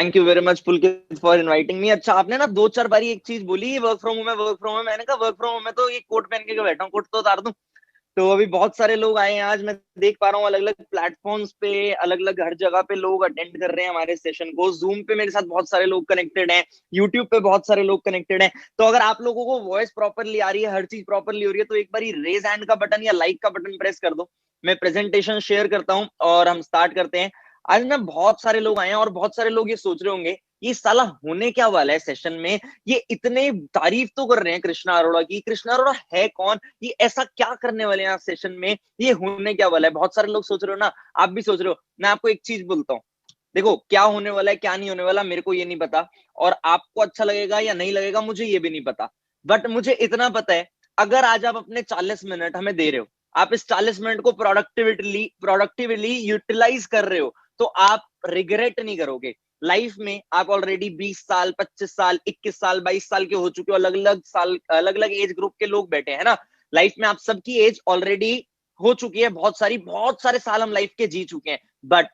Thank you very much Pulkit for inviting me. अच्छा, आपने ना दो चार बारी एक चीज बोली, वर्क फ्रॉम होम है, वर्क फ्रॉम होम है। मैंने कहा वर्क फ्रॉम होम है तो ये कोट पहन के बैठा हूँ, कोट तो उतार दूं। तो अभी बहुत सारे लोग आए हैं आज, मैं देख पा रहा हूँ अलग अलग प्लेटफॉर्म्स पे, अलग अलग हर जगह पे लोग अटेंड कर रहे हैं हमारे सेशन को। जूम पे मेरे साथ बहुत सारे लोग कनेक्टेड हैं, यूट्यूब पे बहुत सारे लोग कनेक्टेड हैं। तो अगर आप लोगों को वॉइस प्रॉपरली आ रही है, हर चीज प्रॉपरली हो रही है, तो एक बार रेज हैंड का बटन या लाइक का बटन प्रेस कर दो। मैं प्रेजेंटेशन शेयर करता हूँ और हम स्टार्ट करते हैं। आज ना बहुत सारे लोग आए हैं और बहुत सारे लोग ये सोच रहे होंगे ये साला होने क्या वाला है सेशन में। ये इतने तारीफ तो कर रहे हैं कृष्णा अरोड़ा की, कृष्णा अरोड़ा है कौन, ये ऐसा क्या करने वाले हैं सेशन में, ये होने क्या वाला है। बहुत सारे लोग सोच रहे हो ना, आप भी सोच रहे हो। मैं आपको एक चीज बोलता हूँ, देखो क्या होने वाला है क्या नहीं होने वाला मेरे को ये नहीं पता, और आपको अच्छा लगेगा या नहीं लगेगा मुझे ये भी नहीं पता। बट मुझे इतना पता है, अगर आज आप अपने 40 मिनट हमें दे रहे हो, आप इस 40 मिनट को प्रोडक्टिवली यूटिलाइज कर रहे हो, तो आप रिग्रेट नहीं करोगे। लाइफ में आप ऑलरेडी 20 साल, 25 साल, 21 साल, 22 साल के हो चुके हो, अलग अलग साल, अलग अलग एज ग्रुप के लोग बैठे हैं ना। लाइफ में आप सबकी एज ऑलरेडी हो चुकी है, बहुत सारे साल हम लाइफ के जी चुके हैं। बट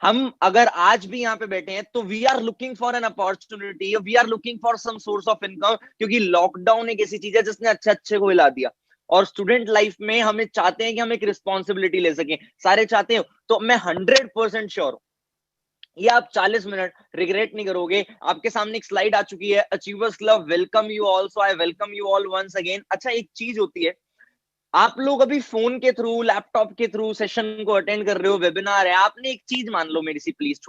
हम अगर आज भी यहाँ पे बैठे हैं तो we are looking for an opportunity, we are looking for some source of income, क्योंकि लॉकडाउन एक ऐसी चीज है जिसने अच्छे अच्छे को हिला दिया। और स्टूडेंट लाइफ में हमें चाहते हैं कि हम एक रिस्पॉन्सिबिलिटी ले सकें, सारे चाहते हैं। तो मैं 100% श्योर हूं ये आप 40 मिनट रिग्रेट नहीं करोगे। आपके सामने एक स्लाइड आ चुकी है, achievers club welcome you all, so I welcome you all once again. अच्छा, एक चीज होती है, आप लोग अभी फोन के थ्रू, लैपटॉप के थ्रू सेशन को अटेंड कर रहे हो, वेबिनार है। आपने एक चीज मान लो मेरी सी, प्लीज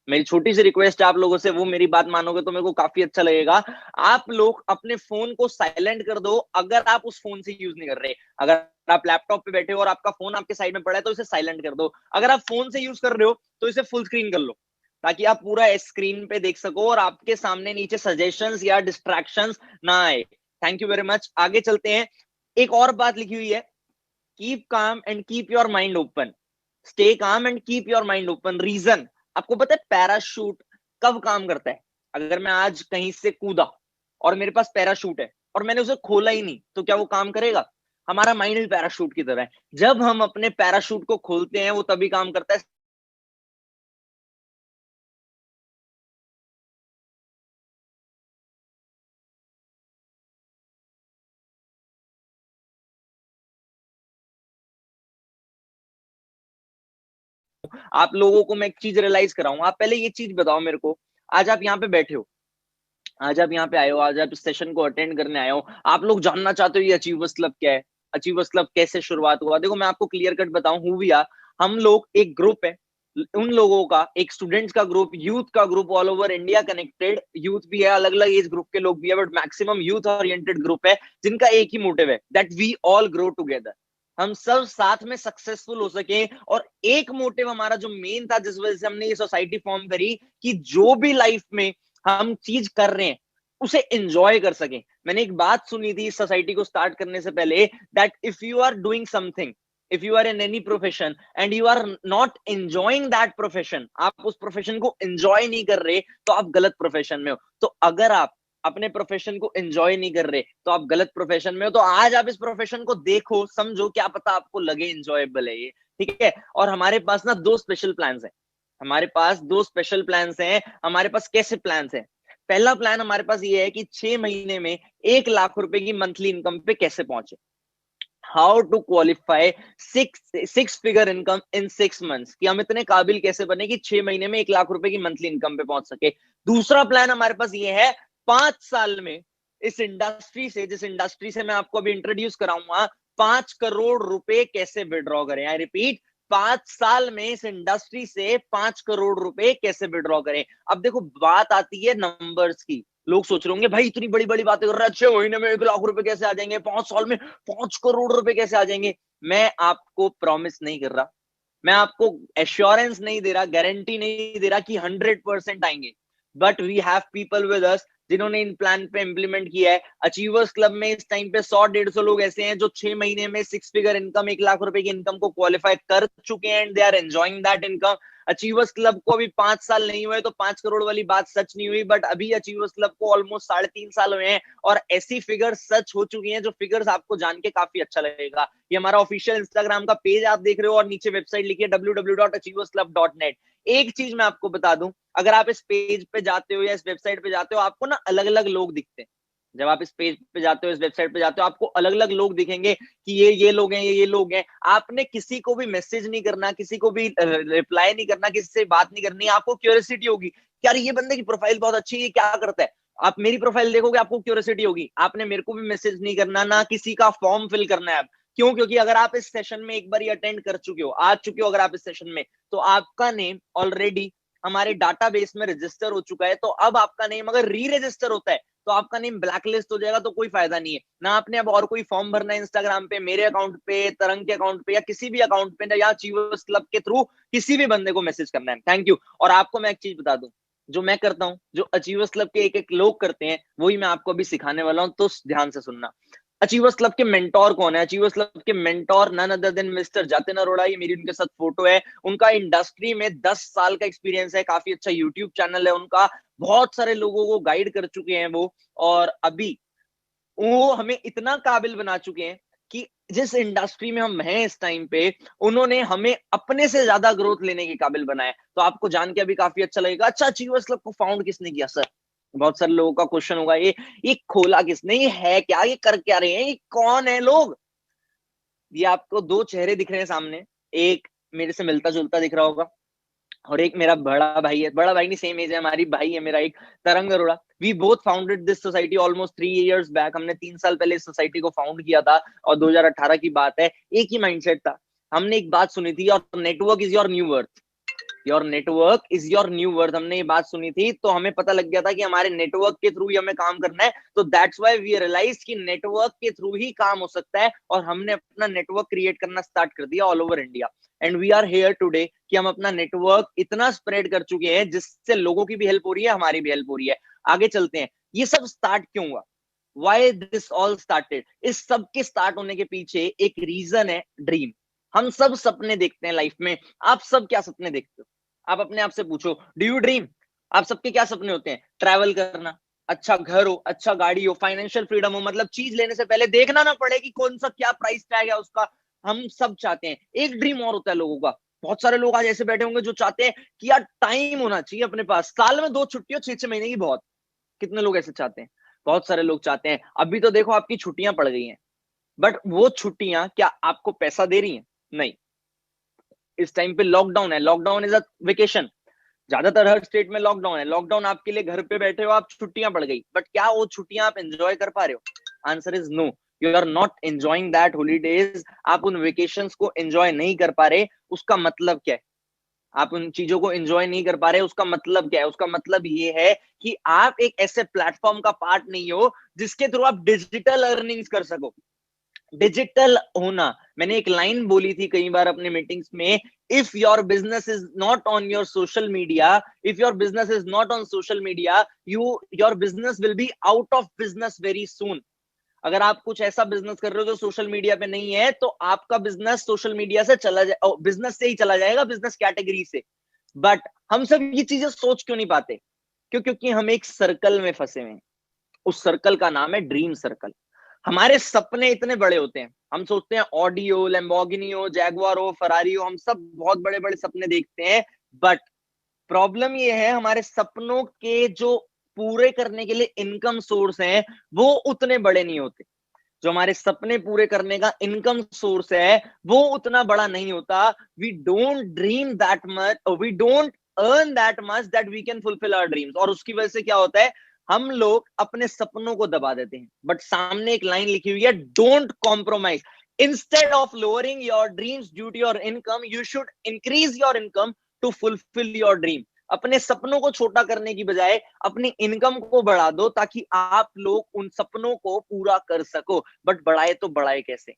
मेरी छोटी सी रिक्वेस्ट है आप लोगों से, वो मेरी बात मानोगे तो मेरे को काफी अच्छा लगेगा। आप लोग अपने फोन को साइलेंट कर दो अगर आप उस फोन से यूज नहीं कर रहे। अगर आप लैपटॉप पे बैठे हो और आपका फोन आपके साइड में पड़ा है तो इसे साइलेंट कर दो। अगर आप फोन से यूज कर रहे हो तो इसे फुल स्क्रीन कर लो, ताकि आप पूरा स्क्रीन पे देख सको और आपके सामने नीचे सजेशंस या डिस्ट्रैक्शंस ना आए। Thank you very much. आगे चलते हैं। एक और बात लिखी हुई है, keep calm and keep your mind open, stay calm and keep your mind open. Reason आपको पता है, पैराशूट कब काम करता है? अगर मैं आज कहीं से कूदा और मेरे पास पैराशूट है और मैंने उसे खोला ही नहीं, तो क्या वो काम करेगा? हमारा माइंड भी पैराशूट की तरह है, जब हम अपने पैराशूट को खोलते हैं वो तभी काम करता है। आप लोगों को मैं एक चीज रियलाइज कराऊं, आप पहले ये चीज बताओ मेरे को, आज आप यहाँ पे बैठे हो, आज आप यहाँ पे आए हो, आज आप इस सेशन को अटेंड करने आए हो, आप लोग जानना चाहते हो ये अचीवर्स क्लब क्या है, अचीवर्स क्लब कैसे शुरुआत हुआ। देखो मैं आपको क्लियर कट बताऊं, हु वी आर। हम लोग एक ग्रुप है, उन लोगों का एक स्टूडेंट्स का ग्रुप, यूथ का group, all over India connected youth भी है, अलग अलग एज ग्रुप के लोग भी है, but maximum youth oriented group है, जिनका एक ही मोटिव है, that we all grow together, हम सब साथ में सक्सेसफुल हो सके। और एक मोटिव हमारा जो मेन था, जिस वजह से हमने ये सोसाइटी फॉर्म करी, कि जो भी लाइफ में हम चीज कर रहे हैं उसे एंजॉय कर सकें। मैंने एक बात सुनी थी इस सोसाइटी को स्टार्ट करने से पहले, that if you are doing something, if you are in any profession and you are not enjoying that profession, आप उस प्रोफेशन को एंजॉय नहीं कर रहे, तो आप गलत प्रोफेशन में हो। तो अगर आप अपने प्रोफेशन को एंजॉय नहीं कर रहे तो आप गलत प्रोफेशन में हो। तो आज आप इस प्रोफेशन को देखो, समझो, क्या पता आपको लगे एंजॉयबल है ये, ठीक है। और हमारे पास ना दो स्पेशल प्लान्स हैं, हमारे पास दो स्पेशल प्लान्स हैं। हमारे पास कैसे प्लान्स हैं? पहला प्लान हमारे पास ये है कि 6 महीने में 1 लाख रुपए की मंथली इनकम पे कैसे पहुंचे, how to qualify six figure income in 6 months, कि हम इतने काबिल कैसे बने कि 6 महीने में 1 लाख रुपए की मंथली इनकम पे पहुंच सके। दूसरा प्लान हमारे पास ये है, 5 साल में इस इंडस्ट्री से, जिस इंडस्ट्री से मैं आपको अभी इंट्रोड्यूस कराऊंगा, 5 करोड़ रुपए कैसे विड्रॉ करें। आई रिपीट, 5 साल में इस इंडस्ट्री से 5 करोड़ रुपए कैसे विड्रॉ करें। अब देखो बात आती है नंबर्स की, लोग सोच रहे होंगे भाई इतनी बड़ी बड़ी बातें कर रहा है, 6 महीने में 1 लाख रुपए कैसे आ जाएंगे, 5 साल में 5 करोड़ रुपए कैसे आ जाएंगे। मैं आपको प्रॉमिस नहीं कर रहा, मैं आपको एश्योरेंस नहीं दे रहा, गारंटी नहीं दे रहा कि 100% आएंगे, but we have people with us जिन्होंने इन प्लान पे इंप्लीमेंट किया है। अचीवर्स क्लब में इस टाइम पे 100-150 लोग ऐसे हैं जो 6 महीने में 6 फिगर इनकम, 1 लाख रुपए की इनकम को क्वालिफाई कर चुके हैं and they are enjoying that income. Achievers club को अभी 5 साल नहीं हुए तो 5 करोड़ वाली बात सच नहीं हुई, बट अभी अचीवर्स क्लब को ऑलमोस्ट 3.5 साल हुए हैं और ऐसी फिगर्स सच हो चुकी हैं जो फिगर्स आपको जान के काफी अच्छा लगेगा। ये हमारा ऑफिशियल इंस्टाग्राम का पेज आप देख रहे हो और नीचे वेबसाइट लिखिए www.achieversclub.net। एक चीज मैं आपको बता दूं, अगर आप इस पेज पे जाते हो या इस वेबसाइट पे जाते हो, आपको ना अलग अलग लोग दिखते हैं। जब आप इस पेज पे जाते हो, इस वेबसाइट पे जाते हो, आपको अलग अलग लोग दिखेंगे कि ये लोग हैं, ये लोग हैं। आपने किसी को भी मैसेज नहीं करना, किसी को भी रिप्लाई नहीं करना, किसी से बात नहीं करनी। आपको क्यूरियोसिटी होगी कि यार ये बंदे की प्रोफाइल बहुत अच्छी है, ये क्या करता है। आप मेरी प्रोफाइल देखोगे, आपको क्यूरियोसिटी होगी। आपने मेरे को भी मैसेज नहीं करना, ना किसी का फॉर्म फिल करना है। क्यों? क्योंकि अगर आप इस सेशन में एक बार अटेंड कर चुके हो, आ चुके हो अगर आप इस सेशन में, तो आपका नेम ऑलरेडी हमारे डाटाबेस में रजिस्टर हो चुका है। तो अब आपका नेम अगर री रजिस्टर होता है तो आपका नेम ब्लैकलिस्ट हो जाएगा, तो कोई फायदा नहीं है ना। आपने अब और कोई फॉर्म भरना है इंस्टाग्राम पे, मेरे अकाउंट पे, तरंग के अकाउंट पे या किसी भी अकाउंट पे, या अचीवर्स क्लब के थ्रू किसी भी बंदे को मैसेज करना है। Thank you. और आपको मैं एक चीज बता दूं, जो मैं करता हूं, जो अचीवर्स क्लब के एक एक लोग करते हैं, वही मैं आपको अभी सिखाने वाला हूं, तो ध्यान से सुनना। अचीवर्स क्लब के मेंटोर कौन है? अचीवर्स क्लब के mentor none other than mister Jatin Arora. ये मेरी उनके साथ फोटो है। उनका इंडस्ट्री में 10 साल का एक्सपीरियंस है, काफी अच्छा यूट्यूब चैनल है उनका, बहुत सारे लोगों को गाइड कर चुके हैं वो। और अभी वो हमें इतना काबिल बना चुके हैं कि जिस इंडस्ट्री में हम हैं इस टाइम पे, उन्होंने हमें अपने से ज्यादा ग्रोथ लेने के काबिल बनाया। तो आपको जान के अभी काफी अच्छा लगेगा। अच्छा, अचीवर्स क्लब को फाउंड किसने किया सर? बहुत सारे लोगों का क्वेश्चन होगा, ये खोला किसने, ये है क्या, ये कर क्या रहे हैं, ये कौन है लोग? ये आपको दो चेहरे दिख रहे हैं सामने, एक मेरे से मिलता जुलता दिख रहा होगा और एक मेरा बड़ा भाई है। बड़ा भाई नहीं, सेम एज है हमारी, भाई है मेरा एक, Tarang Arora. We both founded this society almost 3 years back. हमने 3 साल पहले इस सोसाइटी को फाउंड किया था और 2018 की बात है। एक ही माइंडसेट था। हमने एक बात सुनी थी, your network is your new worth. Your network is your new worth. हमने ये बात सुनी थी तो हमें पता लग गया था कि हमारे नेटवर्क के थ्रू ही हमें काम करना है। तो दैट्स व्हाई वी रियलाइज कि नेटवर्क के थ्रू ही काम हो सकता है और हमने अपना नेटवर्क क्रिएट करना स्टार्ट कर दिया all over India. And we are here today कि हम अपना नेटवर्क इतना स्प्रेड कर चुके हैं जिससे लोगों की भी हेल्प हो रही है, हमारी भी हेल्प हो रही है। आगे चलते हैं, ये सब स्टार्ट क्यों हुआ? Why this all started? इस सब के स्टार्ट होने के पीछे एक रीजन है, ड्रीम। हम सब सपने देखते हैं लाइफ में। आप सब क्या सपने देखते हो? आप अपने आप से पूछो, डू यू ड्रीम? आप सबके क्या सपने होते हैं? ट्रैवल करना, अच्छा घर हो, अच्छा गाड़ी हो, फाइनेंशियल फ्रीडम हो, मतलब चीज लेने से पहले देखना ना पड़े कि कौन सा क्या प्राइस टैग है उसका। हम सब चाहते हैं। एक ड्रीम और होता है लोगों का। बहुत सारे लोग आज ऐसे बैठे होंगे जो चाहते हैं कि यार टाइम होना चाहिए अपने पास, साल में 2 छुट्टियां, 6-6 महीने की बहुत। कितने लोग ऐसे चाहते हैं? बहुत सारे लोग चाहते हैं। अभी तो देखो आपकी छुट्टियां पड़ गई हैं, बट वो छुट्टियां क्या आपको पैसा दे रही हैं? नहीं। इस टाइम पे लॉकडाउन है, लॉकडाउन इज अ वेकेशन। ज्यादातर हर स्टेट में लॉकडाउन है। लॉकडाउन आपके लिए, घर पे बैठे हो आप, छुट्टियां पड़ गई, बट क्या वो छुट्टियां आप एंजॉय कर पा रहे हो? Answer is no. You are not enjoying that holidays. आप उन वेकेशंस को एंजॉय नहीं कर पा रहे। उसका मतलब क्या है? आप उन चीजों को एंजॉय नहीं कर पा रहे, उसका मतलब क्या है? उसका मतलब ये है कि आप एक ऐसे प्लेटफॉर्म का पार्ट नहीं हो जिसके थ्रू आप डिजिटल अर्निंग्स कर सको। डिजिटल होना, मैंने एक लाइन बोली थी कई बार अपने मीटिंग्स में, if your business is not on your social media, if your business is not on social media, your business will be out of business very soon. अगर आप कुछ ऐसा बिजनेस कर रहे हो जो सोशल मीडिया पे नहीं है, तो आपका बिजनेस सोशल मीडिया से चला जाए, बिजनेस से ही चला जाएगा, बिजनेस कैटेगरी से। बट हम सब ये चीजें सोच क्यों नहीं पाते? क्योंकि हम एक सर्कल में फंसे हुए हैं। उस सर्कल का नाम है ड्रीम सर्कल। हमारे सपने इतने बड़े होते हैं, हम सोचते हैं ऑडी हो, लैम्बोर्गिनी हो, जैगुआर हो, फरारी हो, हम सब बहुत बड़े बड़े सपने देखते हैं। बट प्रॉब्लम ये है, हमारे सपनों के जो पूरे करने के लिए इनकम सोर्स हैं, वो उतने बड़े नहीं होते। जो हमारे सपने पूरे करने का इनकम सोर्स है, वो उतना बड़ा नहीं होता। We don't dream that much, we don't earn that much that we can fulfil our dreams. और उसकी वजह से क्या होता है? हम लोग अपने सपनों को दबा देते हैं। बट सामने एक लाइन लिखी हुई है, don't compromise. Instead of lowering your dreams due to your income, you should increase your income to fulfil your dream. अपने सपनों को छोटा करने की बजाय अपनी इनकम को बढ़ा दो, ताकि आप लोग उन सपनों को पूरा कर सको। बट बढ़ाए तो बढ़ाए कैसे?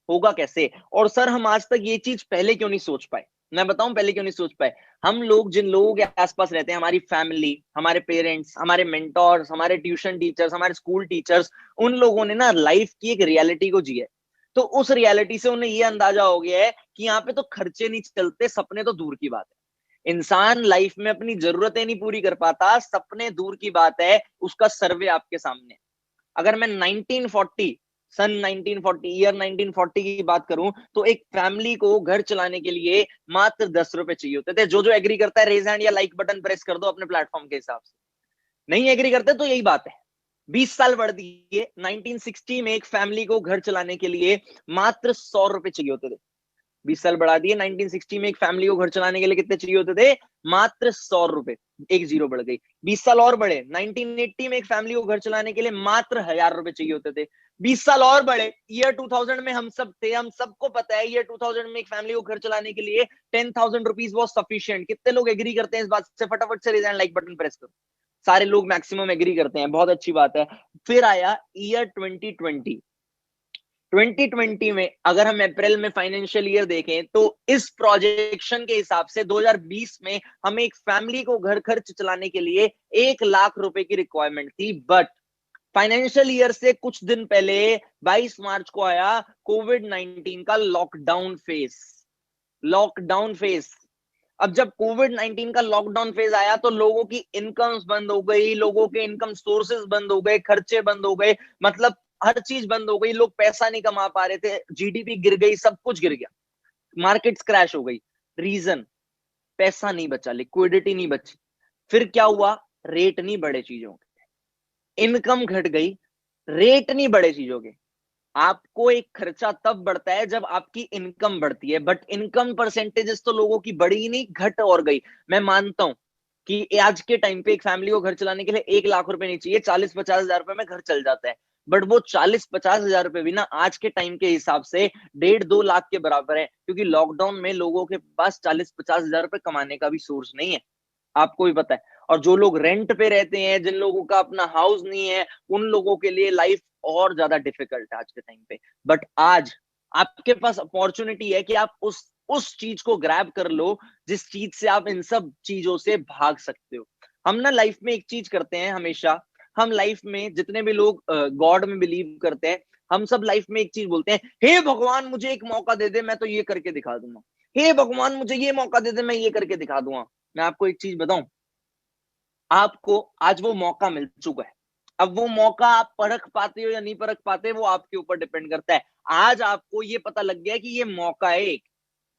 होगा कैसे? और सर हम आज तक ये चीज पहले क्यों नहीं सोच पाए? मैं बताऊं पहले क्यों नहीं सोच पाए? हम लोग जिन लोगों के आसपास रहते हैं, हमारी फैमिली, हमारे पेरेंट्स, हमारे मेंटोर्स, हमारे ट्यूशन टीचर्स, हमारे स्कूल टीचर्स, उन लोगों ने ना लाइफ की एक रियलिटी को जिया है। तो उस रियलिटी से उन्हें ये अंदाजा हो गया है कि यहाँ पे तो खर्चे नहीं चलते, सपने तो दूर की बात है। इंसान लाइफ में अपनी जरूरतें नहीं पूरी कर पाता, सपने दूर की बात है, उसका सर्वे आपके सामने। अगर मैं 1940 सन 1940 ईयर 1940 की बात करूं, तो एक फैमिली को घर चलाने के लिए मात्र 10 रुपए चाहिए होते थे। जो जो एग्री करता है रेज हैंड या लाइक बटन प्रेस कर दो अपने प्लेटफॉर्म के हिसाब से। नहीं एग्री करते तो यही बात है। 20 साल बढ़ दिए, 1960 में एक फैमिली को घर चलाने के लिए मात्र 100 रुपए चाहिए होते थे। 20 साल बढ़ा दिए, 1960 में एक फैमिली को घर चलाने के लिए कितने चाहिए होते थे? मात्र 100 रुपए। एक जीरो बढ़ गई। 20 साल और बढ़े, 1980 में एक फैमिली को घर चलाने के लिए मात्र 1000 रुपए चाहिए होते थे। 20 साल और बढ़े, ईयर 2000 में हम सब थे, हम सबको पता है ईयर 2000 में एक फैमिली को घर चलाने के लिए 10,000 रुपीज वॉज सफिशियंट। कितने लोग एग्री करते हैं इस बात से? फटाफट से रेज लाइक बटन प्रेस करो। सारे लोग मैक्सिमम एग्री करते हैं, बहुत अच्छी बात है। फिर आया ईयर 2020। 2020 में अगर हम अप्रैल में फाइनेंशियल ईयर देखें, तो इस प्रोजेक्शन के हिसाब से 2020 में हमें एक फैमिली को घर खर्च चलाने के लिए 1 लाख रुपए की रिक्वायरमेंट थी। बट फाइनेंशियल ईयर से कुछ दिन पहले 22 मार्च को आया कोविड 19 का लॉकडाउन फेज। Lockdown phase. अब जब कोविड 19 का लॉकडाउन फेज आया, तो लोगों की इनकम्स बंद हो गई, लोगों के इनकम सोर्सेज बंद हो गए, खर्चे बंद हो गए, मतलब हर चीज बंद हो गई। लोग पैसा नहीं कमा पा रहे थे, जीडीपी गिर गई, सब कुछ गिर गया, मार्केट्स क्रैश हो गई। रीजन, पैसा नहीं बचा, लिक्विडिटी नहीं बची। फिर क्या हुआ? रेट नहीं बढ़े चीजों के, इनकम घट गई, रेट नहीं बढ़े चीजों के। आपको एक खर्चा तब बढ़ता है जब आपकी इनकम बढ़ती है, बट इनकम परसेंटेजेस तो लोगों की बढ़ी ही नहीं, घट और गई। मैं मानता हूं कि आज के टाइम पे एक फैमिली को घर चलाने के लिए 1 लाख रुपए नहीं चाहिए, 40-50 हजार रुपए में घर चल जाता है। बट वो 40-50 हजार रुपए भी ना आज के टाइम के हिसाब से 1.5-2 लाख के बराबर है, क्योंकि लॉकडाउन में लोगों के पास 40-50 हजार रुपए कमाने का भी सोर्स नहीं है, आपको भी पता है। और जो लोग रेंट पे रहते हैं, जिन लोगों का अपना हाउस नहीं है, उन लोगों के लिए लाइफ और ज्यादा डिफिकल्ट है आज के टाइम पे। बट आज आपके पास अपॉर्चुनिटी है कि आप उस चीज को ग्रैब कर लो जिस चीज से आप इन सब चीजों से भाग सकते हो। हम ना लाइफ में एक चीज करते हैं हमेशा, हम लाइफ में जितने भी लोग गॉड में बिलीव करते हैं, हम सब लाइफ में एक चीज बोलते हैं, हे भगवान मुझे एक मौका दे दे, मैं तो ये करके दिखा दूंगा। हे भगवान मुझे ये मौका दे दे, मैं ये करके दिखा दूंगा। मैं आपको एक चीज बताऊं, आपको आज वो मौका मिल चुका है। अब वो मौका आप परख पाते हो या नहीं परख पाते, वो आपके ऊपर डिपेंड करता है। आज आपको ये पता लग गया कि ये मौका है एक।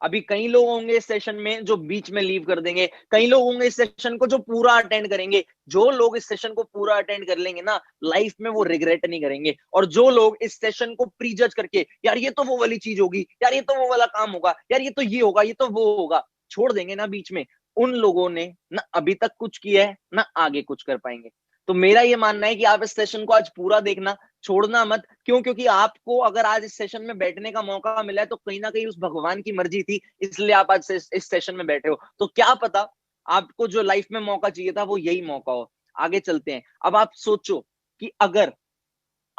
अभी कई लोग होंगे इस सेशन में जो बीच में लीव कर देंगे, कई लोग होंगे इस सेशन को जो पूरा अटेंड करेंगे। जो लोग इस सेशन को पूरा अटेंड कर लेंगे ना, लाइफ में वो रिग्रेट नहीं करेंगे। और जो लोग इस सेशन को प्री जज करके, यार ये तो वो वाली चीज होगी, यार ये तो वो वाला काम होगा, यार ये तो ये होगा, ये तो वो होगा, छोड़ देंगे ना बीच में, उन लोगों ने ना अभी तक कुछ किया है ना आगे कुछ कर पाएंगे। तो मेरा ये मानना है कि आप इस सेशन को आज पूरा देखना, छोड़ना मत। क्यों? क्योंकि आपको अगर आज इस सेशन में बैठने का मौका मिला है, तो कहीं ना कहीं उस भगवान की मर्जी थी, इसलिए आप आज इस सेशन में बैठे हो। तो क्या पता आपको जो लाइफ में मौका चाहिए था वो यही मौका हो। आगे चलते हैं। अब आप सोचो कि अगर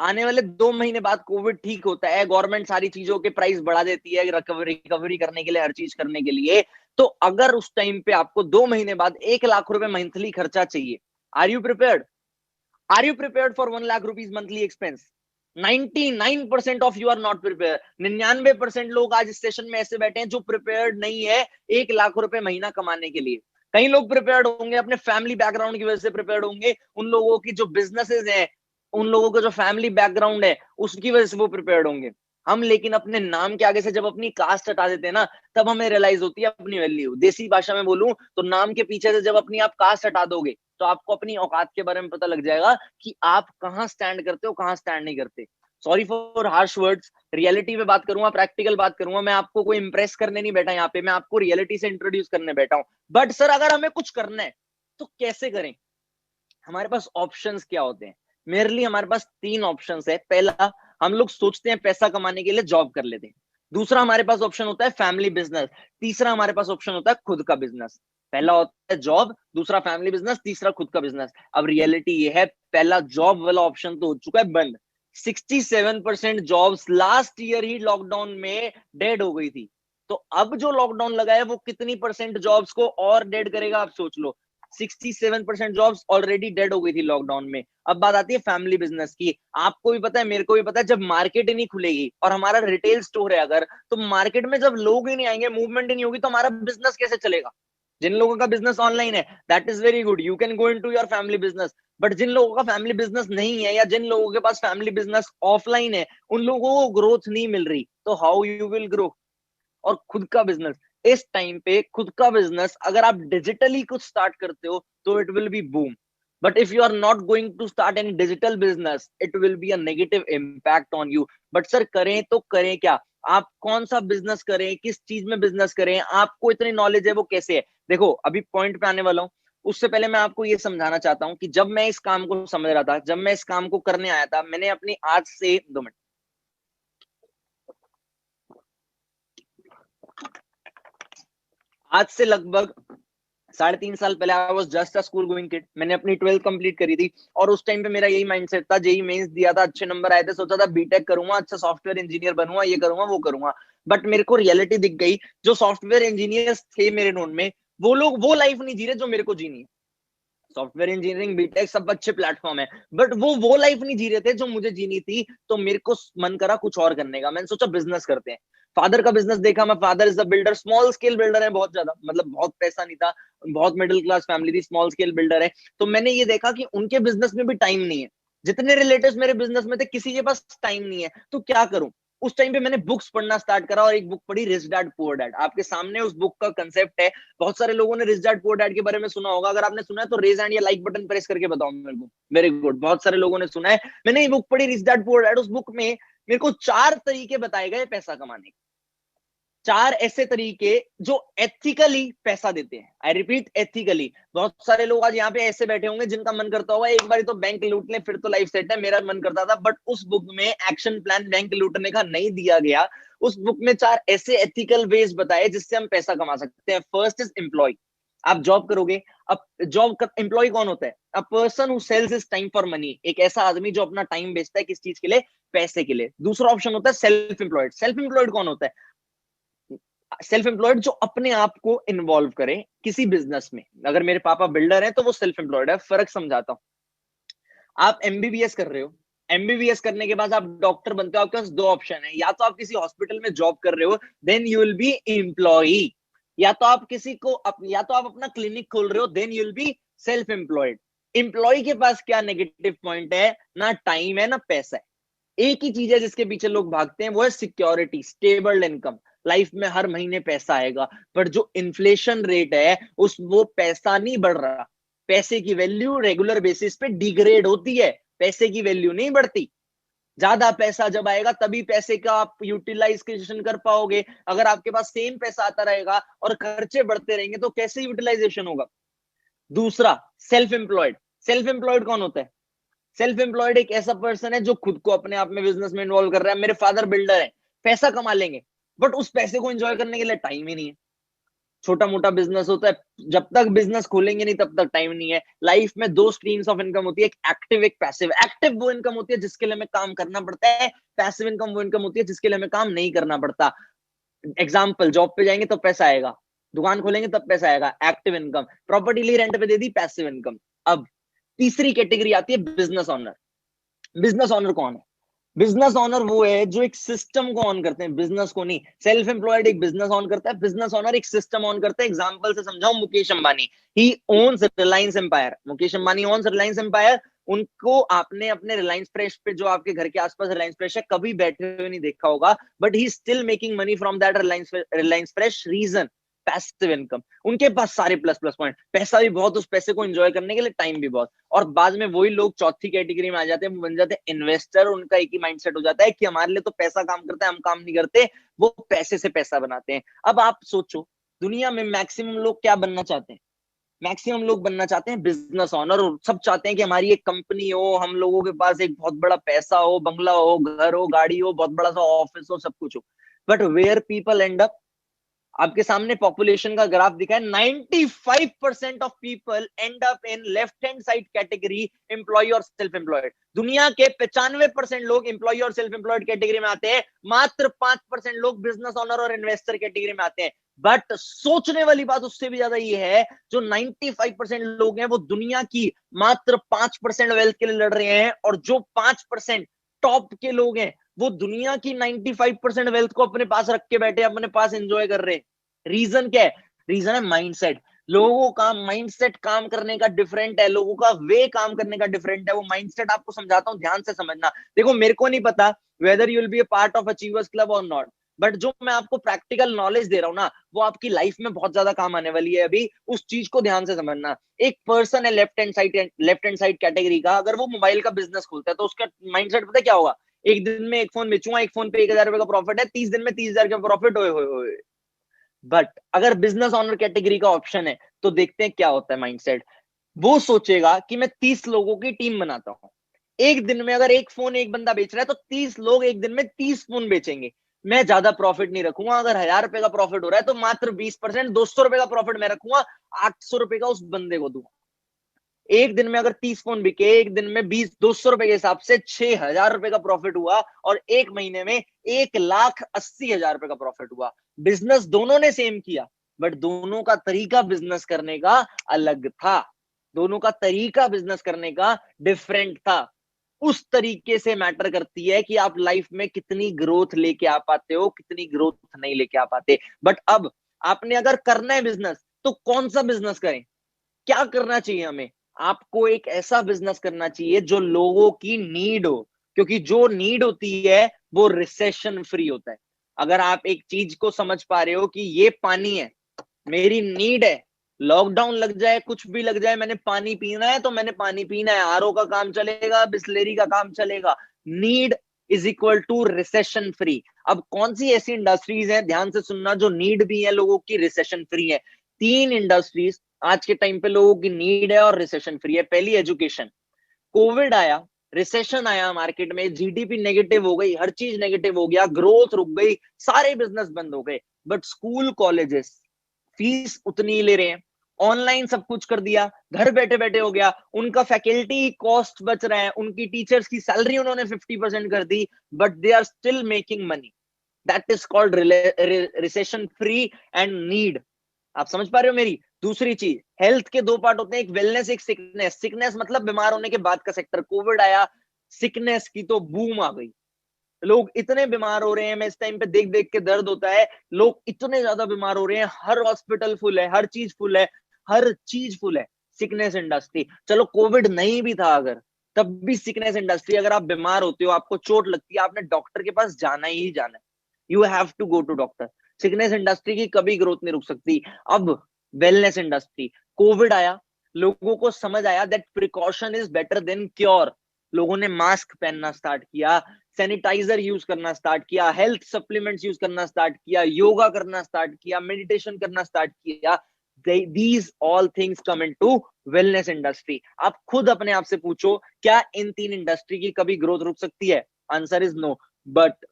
आने वाले 2 महीने बाद कोविड ठीक होता है, गवर्नमेंट सारी चीजों के प्राइस बढ़ा देती है रिकवरी करने के लिए, हर चीज करने के लिए, तो अगर उस टाइम पे आपको 2 महीने बाद 1 लाख रुपए मंथली खर्चा चाहिए, are you prepared? Are you prepared for 1 lakh rupees monthly expense? 99% of you are not prepare. 99% लोग आज इस सेशन में ऐसे बैठे हैं जो प्रिपेयर्ड नहीं है 1 लाख रुपए महीना कमाने के लिए। कई लोग प्रिपेयर्ड होंगे, अपने फैमिली बैकग्राउंड की वजह से प्रिपेयर्ड होंगे, उन लोगों की जो बिजनेसेस हैं, उन लोगों का जो फैमिली बैकग्राउंड है उसकी वजह से वो प्रिपेयर्ड होंगे। हम लेकिन अपने नाम के आगे से जब अपनी कास्ट हटा देते हैं ना, तब हमें रियलाइज होती है अपनी वैल्यू। देसी भाषा में बोलूं तो नाम के पीछे से जब अपनी आप कास्ट हटा दोगे, तो आपको अपनी औकात के बारे में पता लग जाएगा कि आप कहां स्टैंड करते हो, कहां स्टैंड नहीं करते। Sorry for harsh words, reality पे बात करूंगा, प्रैक्टिकल बात करूंगा। मैं आपको कोई इंप्रेस करने नहीं बैठा यहाँ पे, मैं आपको रियलिटी से इंट्रोड्यूस करने बैठा हूं। बट सर अगर हमें कुछ करना है तो कैसे करें? हमारे पास ऑप्शंस क्या होते हैं? मेरे लिए हमारे पास 3 ऑप्शंस है। पहला, हम लोग सोचते हैं पैसा कमाने के लिए जॉब कर लेते हैं। दूसरा हमारे पास ऑप्शन होता है फैमिली बिजनेस। तीसरा हमारे पास ऑप्शन होता है खुद का बिजनेस। पहला होता है जॉब, दूसरा फैमिली बिजनेस, तीसरा खुद का बिजनेस। अब रियलिटी ये है, पहला जॉब वाला ऑप्शन तो हो चुका है बंद। 67% जॉब्स लास्ट ईयर ही लॉकडाउन में डेड हो गई थी। तो अब जो लॉकडाउन लगा है वो कितनी परसेंट जॉब्स को और डेड करेगा, आप सोच लो। 67% जॉब्स ऑलरेडी डेड हो गई थी लॉकडाउन में। अब बात आती है फैमिली बिजनेस की। आपको भी पता है, मेरे को भी पता है, जब मार्केट ही नहीं खुलेगी और हमारा रिटेल स्टोर है अगर, तो मार्केट में जब लोग ही नहीं आएंगे, मूवमेंट ही नहीं होगी, तो हमारा बिजनेस कैसे चलेगा। जिन लोगों का बिजनेस ऑनलाइन है, that is very good, you can go into your family business. But जिन लोगों का फैमिली बिजनेस नहीं है, या जिन लोगों के पास फैमिली बिजनेस ऑफलाइन है, उन लोगों को ग्रोथ नहीं मिल रही, तो हाउ यू विल ग्रो। और खुद का बिजनेस, इस टाइम पे खुद का बिजनेस अगर आप डिजिटली कुछ स्टार्ट करते हो तो it will be boom. But if you are not going to start any digital business, it will be a negative impact on you. But sir करें तो करें क्या, आप कौन सा बिजनेस करें, किस चीज में बिजनेस करें, आपको इतनी नॉलेज है वो कैसे है। देखो अभी पॉइंट पे आने वाला हूँ, उससे पहले मैं आपको ये समझाना चाहता हूँ कि जब मैं इस काम को समझ रहा था, जब मैं इस काम को करने आया था, मैंने अपनी आज से 2 मिनट, आज से लगभग 3.5 साल पहले I was just a school going kid. मैंने अपनी 12th कंप्लीट करी थी और उस टाइम पे मेरा यही माइंडसेट था, जेई मेंस दिया था, अच्छे नंबर आए थे, सोचा था बीटेक करूंगा, अच्छा सॉफ्टवेयर इंजीनियर बनूंगा, ये करूंगा वो करूंगा। बट मेरे को रियलिटी दिख गई, जो सॉफ्टवेयर इंजीनियर्स थे मेरे नोन में, वो लोग वो लाइफ नहीं जी रहे जो मेरे को जीनी है। सॉफ्टवेयर इंजीनियरिंग बीटेक सब अच्छे प्लेटफॉर्म है, बट वो लाइफ नहीं जी रहे थे जो मुझे जीनी थी। तो मेरे को मन करा कुछ और करने का, मैंने सोचा बिजनेस करते हैं। फादर का बिजनेस देखा, मैं, father is a builder, small scale builder है, बहुत ज्यादा मतलब बहुत पैसा नहीं था, बहुत मिडिल क्लास फैमिली थी, स्मॉल स्केल बिल्डर है। तो मैंने ये देखा कि उनके बिजनेस में भी टाइम नहीं है, जितने रिलेटिव्स मेरे बिजनेस में थे किसी के पास टाइम नहीं है, तो क्या करूं। उस टाइम पे मैंने बुक्स पढ़ना स्टार्ट करा और एक बुक पढ़ी, रिच डैड पुअर डैड। आपके सामने उस बुक का कंसेप्ट है। बहुत सारे लोगों ने रिच डैड पुअर डैड के बारे में सुना होगा, अगर आपने सुना है तो रेज एंड या लाइक बटन प्रेस करके बताओ मेरे को। वेरी गुड, बहुत सारे लोगों ने सुना है। मैंने ये बुक पढ़ी, रिच डैड पुअर डैड। उस बुक में मेरे को 4 तरीके बताए गए पैसा कमाने के, 4 ऐसे तरीके जो एथिकली पैसा देते हैं। I repeat, ethically. बहुत सारे लोग आज यहाँ पे ऐसे बैठे होंगे जिनका मन करता होगा एक बार तो बैंक लूट ले फिर तो लाइफ सेट है, मेरा मन करता था, बट उस बुक में एक्शन प्लान बैंक लूटने का नहीं दिया गया। उस बुक में 4 ऐसे एथिकल वेज बताए जिससे हम पैसा कमा सकते हैं। First is employ. आप जॉब करोगे, अब जॉब का एम्प्लॉय कौन होता है? A person who sells his time for money. एक ऐसा आदमी जो अपना टाइम बेचता है, किस चीज के लिए? पैसे के लिए। दूसरा ऑप्शन होता है सेल्फ एम्प्लॉयड। सेल्फ एम्प्लॉयड कौन होता है? सेल्फ एम्प्लॉयड जो अपने आप को इन्वॉल्व करे किसी बिजनेस में। अगर मेरे पापा बिल्डर हैं तो वो सेल्फ एम्प्लॉयड है। फर्क समझाता हूँ। आप एमबीबीएस कर रहे हो, एमबीबीएस करने के बाद आप डॉक्टर बनते हो, आपके पास 2 ऑप्शन है, या तो आप किसी हॉस्पिटल में जॉब कर रहे हो, then you will be employee, या तो आप किसी को या तो आप अपना क्लिनिक खोल रहे हो, then you will be self employed. Employ के पास क्या नेगेटिव पॉइंट है? ना टाइम है ना पैसा है। एक ही चीज है जिसके पीछे लोग भागते हैं, वो है सिक्योरिटी, स्टेबल इनकम। लाइफ में हर महीने पैसा आएगा, पर जो इन्फ्लेशन रेट है उस वो पैसा नहीं बढ़ रहा। पैसे की वैल्यू रेगुलर बेसिस पे डिग्रेड होती है, पैसे की वैल्यू नहीं बढ़ती। ज्यादा पैसा जब आएगा तभी पैसे का आप यूटिलाइजेशन कर पाओगे। अगर आपके पास सेम पैसा आता रहेगा और खर्चे बढ़ते रहेंगे तो कैसे यूटिलाइजेशन होगा? दूसरा, सेल्फ एम्प्लॉयड। सेल्फ एम्प्लॉयड कौन होता है? सेल्फ एम्प्लॉयड एक ऐसा पर्सन है जो खुद को अपने आप में बिजनेस में इन्वॉल्व कर रहा है। मेरे फादर बिल्डर है, पैसा कमा लेंगे, बट उस पैसे को एंजॉय करने के लिए टाइम ही नहीं है। छोटा मोटा बिजनेस होता है, जब तक बिजनेस खोलेंगे नहीं तब तक टाइम नहीं है। लाइफ में 2 स्ट्रीम्स ऑफ इनकम होती है, एक एक्टिव एक पैसिव। एक्टिव वो इनकम होती है जिसके लिए हमें काम करना पड़ता है, पैसिव इनकम वो इनकम होती है जिसके लिए हमें काम नहीं करना पड़ता। एग्जाम्पल, जॉब पे जाएंगे तब पैसा आएगा, दुकान खोलेंगे तब पैसा आएगा, एक्टिव इनकम। प्रॉपर्टी ली रेंट पे दे दी, पैसिव इनकम। अब तीसरी कैटेगरी आती है बिजनेस ऑनर। बिजनेस ऑनर कौन है? बिजनेस ऑनर वो है जो एक सिस्टम को ऑन करते हैं, बिजनेस को नहीं। सेल्फ एम्प्लॉयड एक बिजनेस ऑन करता है, बिजनेस ऑनर एक सिस्टम ऑन करता है। एग्जांपल से समझाऊं, मुकेश अंबानी, ही owns Reliance empire. Mukesh Ambani owns Reliance empire. उनको आपने अपने रिलायंस फ्रेश पे, जो आपके घर के आसपास रिलायंस फ्रेश है, कभी बैठे हुए नहीं देखा होगा, but he still making money from that Reliance Fresh. Reason, passive income. उनके पास सारे प्लस प्लस पॉइंट, पैसा भी बहुत, उस पैसे को एंजॉय करने के लिए टाइम भी बहुत। और बाद में वही लोग चौथी कैटेगरी में आ जाते हैं, वो बन जाते हैं इन्वेस्टर। उनका एक ही माइंडसेट हो जाता है कि हमारे लिए तो पैसा काम करता है, हम काम नहीं करते, वो पैसे से पैसा बनाते हैं। अब आप सोचो, दुनिया में मैक्सिमम लोग क्या बनना चाहते हैं? मैक्सिमम लोग बनना चाहते हैं बिजनेस ऑनर। और सब चाहते हैं कि हमारी एक कंपनी हो, हम लोगों के पास एक बहुत बड़ा पैसा हो, बंगला हो, घर हो, गाड़ी हो, बहुत बड़ा सा ऑफिस हो, सब कुछ हो। But where people end up, आपके सामने पॉपुलेशन का ग्राफ दिखा है, 95% of people end up in left hand side category, employ और सेल्फ एम्प्लॉयड। दुनिया के 95% लोग एम्प्लॉय और सेल्फ एम्प्लॉयड कैटेगरी में आते हैं, मात्र 5% लोग बिजनेस ओनर और इन्वेस्टर कैटेगरी में आते हैं। बट सोचने वाली बात उससे भी ज्यादा ये है, जो 95% लोग हैं वो दुनिया की मात्र 5% वेल्थ के लिए लड़ रहे हैं, और जो 5% टॉप के लोग हैं वो दुनिया की 95% वेल्थ को अपने पास रख के बैठे, अपने पास एंजॉय कर रहे हैं। रीजन क्या है? रीजन है माइंडसेट। लोगों का माइंडसेट काम करने का डिफरेंट है, लोगों का वे काम करने का डिफरेंट है। वो माइंडसेट आपको समझाता हूं, ध्यान से समझना। देखो, मेरे को नहीं पता whether you will be a part of achievers club और नॉट, बट जो मैं आपको प्रैक्टिकल नॉलेज दे रहा हूं ना, वो आपकी लाइफ में बहुत ज्यादा काम आने वाली है। अभी उस चीज को ध्यान से समझना। एक पर्सन है लेफ्ट हैंड साइड कैटेगरी का, अगर वो मोबाइल का बिजनेस खोलता है तो उसका माइंडसेट पता है क्या होगा? एक दिन में एक फोन बेचूंगा, एक फोन पे 1,000 रुपए का प्रॉफिट है, 30 दिन में 30,000 का प्रॉफिट होए। बट अगर बिजनेस ऑनर कैटेगरी का ऑप्शन है तो देखते हैं क्या होता है माइंडसेट। वो सोचेगा कि मैं 30 लोगों की टीम बनाता हूं, एक दिन में अगर एक फोन एक बंदा बेच रहा है तो 30 लोग एक दिन में 30 फोन बेचेंगे। मैं ज्यादा प्रॉफिट नहीं रखूंगा, अगर 1,000 रुपए का प्रॉफिट हो रहा है तो मात्र 20%, 200 रुपए का प्रॉफिट मैं रखूंगा, 800 रुपए का उस बंदे को दूंगा। एक दिन में अगर 30 फोन बिके, एक दिन में 200 रुपए के हिसाब से 6,000 रुपए का प्रॉफिट हुआ, और एक महीने में 1,80,000 रुपए का प्रॉफिट हुआ। बिजनेस दोनों ने सेम किया, बट दोनों का तरीका बिजनेस करने का अलग था। दोनों का तरीका बिजनेस करने का डिफरेंट था। उस तरीके से मैटर करती है कि आप लाइफ में कितनी ग्रोथ लेके आ पाते हो, कितनी ग्रोथ नहीं लेके आ पाते। बट अब आपने अगर करना है बिजनेस, तो कौन सा बिजनेस करें? क्या करना चाहिए हमें? आपको एक ऐसा बिजनेस करना चाहिए जो लोगों की नीड हो, क्योंकि जो नीड होती है वो रिसेशन फ्री होता है। अगर आप एक चीज को समझ पा रहे हो कि ये पानी है, मेरी नीड है, लॉकडाउन लग जाए, कुछ भी लग जाए, मैंने पानी पीना है तो मैंने पानी पीना है, आरओ का काम चलेगा, बिस्लेरी का काम चलेगा। Need is equal to recession free. अब कौन सी ऐसी इंडस्ट्रीज हैं, ध्यान से सुनना, जो नीड भी है लोगों की, रिसेशन फ्री है? 3 इंडस्ट्रीज आज के टाइम पे लोगों की नीड है और रिसेशन फ्री है। पहली, एजुकेशन। कोविड आया, रिसेशन आया, मार्केट में जीडीपी नेगेटिव हो गई, हर चीज नेगेटिव हो गया, ग्रोथ रुक गई, सारे बिजनेस बंद हो गए। बट स्कूल कॉलेजेस फीस उतनी ही ले रहे हैं, ऑनलाइन सब कुछ कर दिया, घर बैठे बैठे हो गया, उनका फैकल्टी कॉस्ट बच रहा है, उनकी टीचर्स की सैलरी उन्होंने 50% कर दी, but they are still making money. That is called recession free and need. आप समझ पा रहे हो मेरी? दूसरी चीज, हेल्थ के दो पार्ट होते हैं, एक वेलनेस, एक सिकनेस। सिकनेस मतलब बीमार होने के बाद का सेक्टर। कोविड आया, सिकनेस की तो बूम आ गई, लोग इतने बीमार हो रहे हैं, मैं इस टाइम पे देख देख के दर्द होता है, लोग इतने ज्यादा बीमार हो रहे हैं, हर हॉस्पिटल फुल है, हर चीज फुल है, हर चीज फुल है। Sickness industry. चलो कोविड नहीं भी था अगर, तब भी सिकनेस इंडस्ट्री। अगर आप बीमार होते हो, आपको चोट लगती है, आपने डॉक्टर के पास जाना ही जाना है, you have to go to doctor. Sickness industry की कभी ग्रोथ नहीं रुक सकती। अब वेलनेस इंडस्ट्री। कोविड आया, लोगों को समझ आया that precaution is better than cure. लोगों ने मास्क पहनना स्टार्ट किया, सैनिटाइजर यूज करना स्टार्ट किया, हेल्थ सप्लीमेंट्स यूज करना स्टार्ट किया, योगा करना स्टार्ट किया, मेडिटेशन करना स्टार्ट किया। These all things come into wellness industry. आप खुद अपने आप से पूछो, क्या इन 3 इंडस्ट्री की कभी ग्रोथ रुक सकती है? Answer is no. बट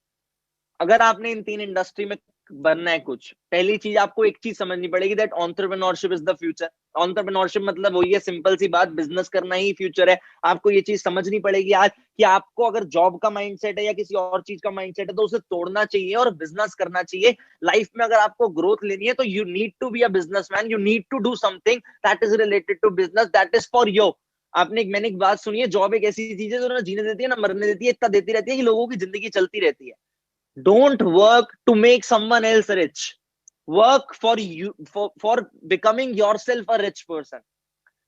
अगर आपने इन 3 इंडस्ट्री में बनना है कुछ, पहली चीज आपको एक चीज समझनी पड़ेगी, that entrepreneurship is the future. Entrepreneurship मतलब वही है, सिंपल सी बात, बिजनेस करना ही फ्यूचर है। आपको ये चीज समझनी पड़ेगी आज कि आपको अगर जॉब का माइंडसेट है या किसी और चीज का माइंडसेट है तो उसे तोड़ना चाहिए और बिजनेस करना चाहिए। लाइफ में अगर आपको ग्रोथ लेनी है तो you need to be a businessman, you need to do something that is related to business, that is for you. मैंने एक बात सुनी है, जॉब एक ऐसी चीज है जो ना जीने देती है ना मरने देती है, इतना देती रहती है कि लोगों की जिंदगी चलती रहती है। Don't work to make someone else rich. Work for you, for becoming yourself a rich person.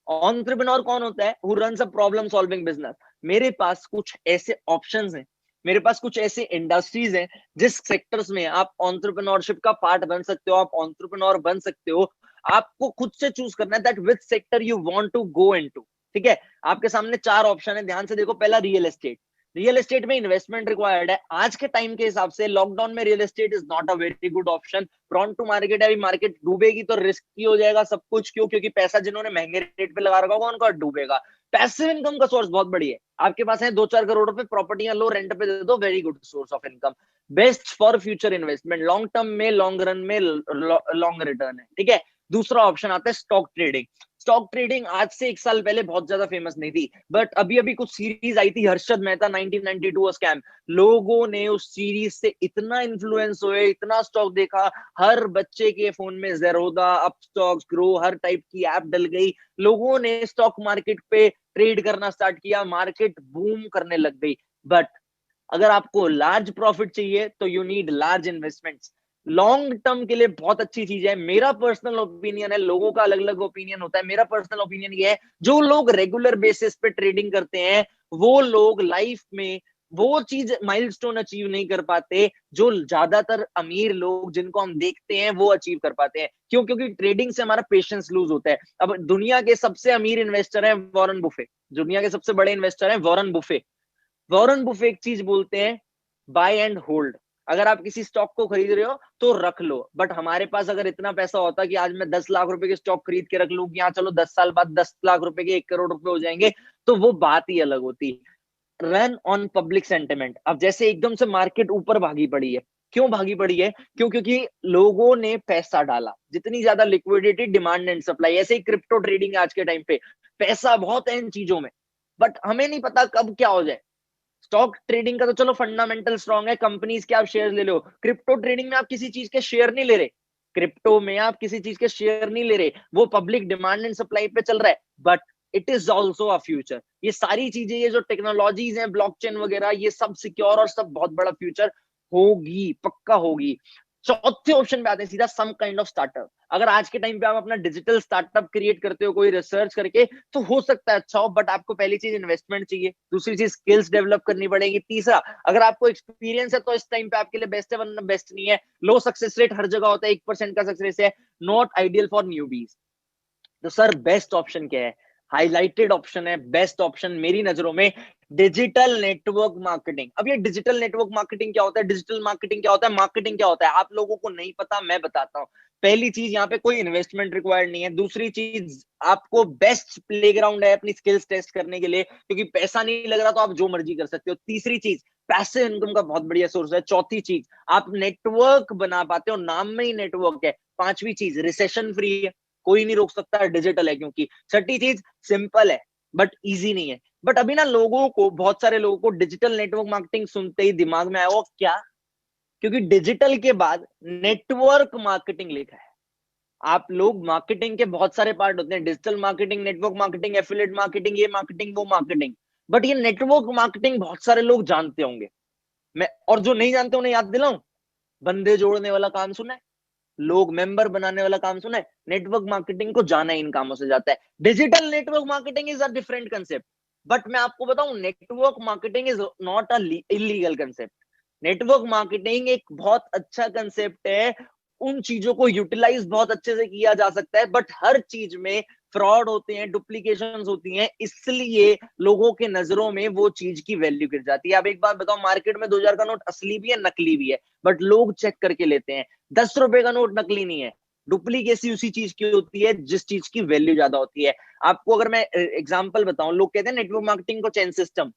Entrepreneur कौन होता है? Who runs a problem solving business. मेरे पास कुछ ऐसे ऑप्शंस हैं, मेरे पास कुछ ऐसे इंडस्ट्रीज हैं जिस सेक्टर्स में आप एंटरप्रेन्योरशिप का पार्ट बन सकते हो, आप एंटरप्रेन्योर बन सकते हो। आपको खुद से चूज करना है that which sector you want to go into. ठीक है, आपके सामने 4 ऑप्शन है, ध्यान से देखो। पहला, रियल एस्टेट। रियल एस्टेट में इन्वेस्टमेंट रिक्वायर्ड है। आज के टाइम के हिसाब से लॉकडाउन में real estate is not a very good option. Prone to market है, अभी मार्केट डूबेगी तो रिस्की हो जाएगा सब कुछ। क्यों? क्योंकि पैसा जिन्होंने महंगे रेट पे लगा रखा होगा उनका डूबेगा। पैसिव इनकम का सोर्स बहुत बड़ी है। आपके पास है 2-4 करोड़ रुपए, प्रॉपर्टियां लो, रेंट पे दे दो, very good source of income, best for future investment, long term में, लॉन्ग रन में लॉन्ग रिटर्न है, ठीक है। दूसरा ऑप्शन आता है स्टॉक ट्रेडिंग। स्टॉक ट्रेडिंग आज से 1 साल पहले बहुत ज्यादा फेमस नहीं थी, बट अभी अभी कुछ सीरीज आई थी, हर्षद मेहता 1992 स्कैम, लोगों ने उस सीरीज से इतना इन्फ्लुएंस हुए, इतना स्टॉक देखा, हर बच्चे के फोन में जेरोदा, अपस्टॉक्स, ग्रो, हर टाइप की ऐप डल गई, लोगों ने स्टॉक मार्केट पे ट्रेड करना स्टार्ट किया, मार्केट बूम करने लग गई। बट अगर आपको लार्ज प्रॉफिट चाहिए तो you need large investments, long term के लिए बहुत अच्छी चीज है। मेरा पर्सनल ओपिनियन है, लोगों का अलग अलग ओपिनियन होता है, मेरा पर्सनल ओपिनियन ये है, जो लोग रेगुलर बेसिस पे ट्रेडिंग करते हैं वो लोग लाइफ में वो चीज माइलस्टोन अचीव नहीं कर पाते जो ज्यादातर अमीर लोग जिनको हम देखते हैं वो अचीव कर पाते हैं। क्यों? क्योंकि ट्रेडिंग से हमारा पेशेंस लूज होता है। अब दुनिया के सबसे अमीर इन्वेस्टर है वॉरेन बुफे, दुनिया के सबसे बड़े इन्वेस्टर है वॉरेन बुफे। वॉरेन बुफे एक चीज बोलते हैं, बाय एंड होल्ड। अगर आप किसी स्टॉक को खरीद रहे हो तो रख लो, बट हमारे पास अगर इतना पैसा होता कि आज मैं 10 लाख रुपए के स्टॉक खरीद के रख लूं कि हाँ चलो 10 साल बाद 10 लाख रुपए के 1 करोड़ रुपए हो जाएंगे, तो वो बात ही अलग होती। Run on public sentiment. अब जैसे एकदम से मार्केट ऊपर भागी पड़ी है, क्यों भागी पड़ी है? क्योंकि लोगों ने पैसा डाला, जितनी ज्यादा लिक्विडिटी, डिमांड एंड सप्लाई, ऐसे ही क्रिप्टो ट्रेडिंग आज के टाइम पे पैसा बहुत है इन चीजों में, बट हमें नहीं पता कब क्या हो जाए। स्टॉक ट्रेडिंग का तो चलो फंडामेंटल स्ट्रांग है, कंपनीज के आप शेयर ले लो, क्रिप्टो ट्रेडिंग में आप किसी चीज के शेयर नहीं ले रहे, क्रिप्टो में आप किसी चीज के शेयर नहीं ले रहे, वो पब्लिक डिमांड एंड सप्लाई पे चल रहा है, but it is also a future. ये सारी चीजें, ये जो टेक्नोलॉजीज हैं, ब्लॉकचेन वगैरह, ये सब सिक्योर और सब बहुत बड़ा फ्यूचर होगी, पक्का होगी। चौथे ऑप्शन पे आते हैं सीधा, सम काइंड ऑफ स्टार्टअप। अगर आज के टाइम पे आप अपना डिजिटल स्टार्टअप क्रिएट करते हो कोई रिसर्च करके, तो हो सकता है अच्छा हो, बट आपको पहली चीज इन्वेस्टमेंट चाहिए, दूसरी चीज स्किल्स डेवलप करनी पड़ेगी, तीसरा अगर आपको एक्सपीरियंस है तो इस टाइम पे आपके लिए बेस्ट है, वरना बेस्ट नहीं है। लो सक्सेस रेट हर जगह होता है, 1% का सक्सेस है, नॉट आइडियल फॉर न्यूबीज। तो सर बेस्ट ऑप्शन क्या है? हाईलाइटेड ऑप्शन है, बेस्ट ऑप्शन मेरी नजरों में, डिजिटल नेटवर्क मार्केटिंग। अब ये डिजिटल नेटवर्क मार्केटिंग क्या होता है, डिजिटल मार्केटिंग क्या होता है, मार्केटिंग क्या होता है, आप लोगों को नहीं पता, मैं बताता हूँ। पहली चीज, यहाँ पे कोई इन्वेस्टमेंट रिक्वायर्ड नहीं है। दूसरी चीज, आपको बेस्ट प्लेग्राउंड है अपनी स्किल्स टेस्ट करने के लिए, क्योंकि पैसा नहीं लग रहा तो आप जो मर्जी कर सकते हो। तीसरी चीज, पैसिव इनकम का बहुत बढ़िया सोर्स है। चौथी चीज, आप नेटवर्क बना पाते हो, नाम में ही नेटवर्क है। पांचवी चीज, रिसेशन फ्री है, कोई नहीं रोक सकता, डिजिटल है क्योंकि। छठी चीज, सिंपल है बट इजी नहीं है। बट अभी ना लोगों को, बहुत सारे लोगों को डिजिटल नेटवर्क मार्केटिंग सुनते ही दिमाग में आया वो क्या, क्योंकि डिजिटल के बाद नेटवर्क मार्केटिंग लिखा है। आप लोग, मार्केटिंग के बहुत सारे पार्ट होते हैं, digital marketing, network marketing, affiliate marketing, ये मार्केटिंग वो मार्केटिंग, बट ये नेटवर्क मार्केटिंग बहुत सारे लोग जानते होंगे, मैं और जो नहीं जानते उन्हें याद दिलाऊं, बंदे जोड़ने वाला काम सुना है, लोग मेंबर बनाने वाला काम सुना है, नेटवर्क मार्केटिंग को जाना इन कामों से जाता है। Digital network marketing is a different concept, but मैं आपको बताऊं, network marketing is not a illegal concept. Network marketing एक बहुत अच्छा कंसेप्ट है, उन चीजों को यूटिलाइज बहुत अच्छे से किया जा सकता है, बट हर चीज में फ्रॉड होते हैं, डुप्लीकेशंस होती हैं, इसलिए लोगों के नजरों में वो चीज की वैल्यू गिर जाती है। अब एक बात बताओ, मार्केट में 2000 का नोट असली भी है, नकली भी है, बट लोग चेक करके लेते हैं। 10 रुपए का नोट नकली नहीं है, डुप्लीकेसी उसी चीज की होती है जिस चीज की वैल्यू ज्यादा होती है। आपको अगर मैं एग्जांपल बताऊं, लोग कहते हैं नेटवर्क मार्केटिंग को chain system,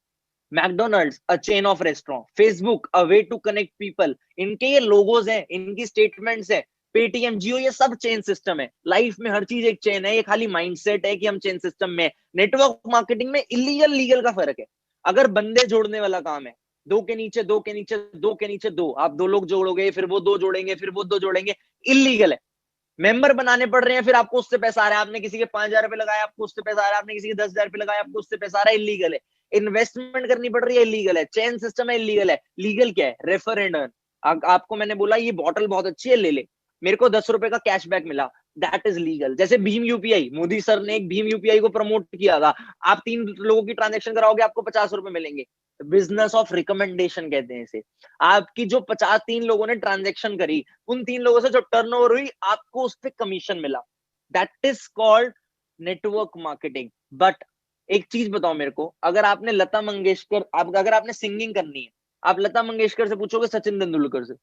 McDonald's a chain of restaurant, Facebook a way to connect people, इनके ये लोगोज हैं, इनकी स्टेटमेंट्स है, पेटीएम, जियो, ये सब चेन सिस्टम है। लाइफ में हर चीज एक चेन है, ये खाली माइंडसेट है कि हम चेन सिस्टम में। नेटवर्क मार्केटिंग में इलीगल लीगल का फर्क है। अगर बंदे जोड़ने वाला काम है, दो के नीचे दो के नीचे दो के नीचे दो, आप दो लोग जोड़ोगे, फिर वो दो जोड़ेंगे, फिर वो दो जोड़ेंगे, इलीगल है। मेंबर बनाने पड़ रहे हैं, फिर आपको उससे पैसा आ रहा है, आपने किसी के 5,000 रुपए लगाया, आपको उससे पैसा आ रहा है, आपने किसी के 10,000 रुपए लगाया, आपको उससे पैसा आ रहा है, इलीगल है। इन्वेस्टमेंट करनी पड़ रही है, इलीगल है। चेन सिस्टम है, इलीगल है। लीगल क्या है? Refer and earn. आपको मैंने बोला ये बॉटल बहुत अच्छी है, ले ले, मेरे को 10 रुपए का कैशबैक मिला, दैट इज लीगल। जैसे भीम यूपीआई, मोदी सर ने एक भीम यूपीआई को प्रमोट किया था, आप 3 लोगों की ट्रांजेक्शन कराओगे, आपको 50 रुपए मिलेंगे। बिजनेस ऑफ रिकमेंडेशन कहते हैं इसे। आपकी जो 53 लोगों ने ट्रांजेक्शन करी, उन 3 लोगों से जो टर्नओवर हुई, आपको उस पर कमीशन मिला, that is called network marketing. But एक चीज बताओ मेरे को, अगर आपने लता मंगेशकर, अगर आपने सिंगिंग करनी है, आप लता मंगेशकर से पूछोगे सचिन तेंदुलकर से,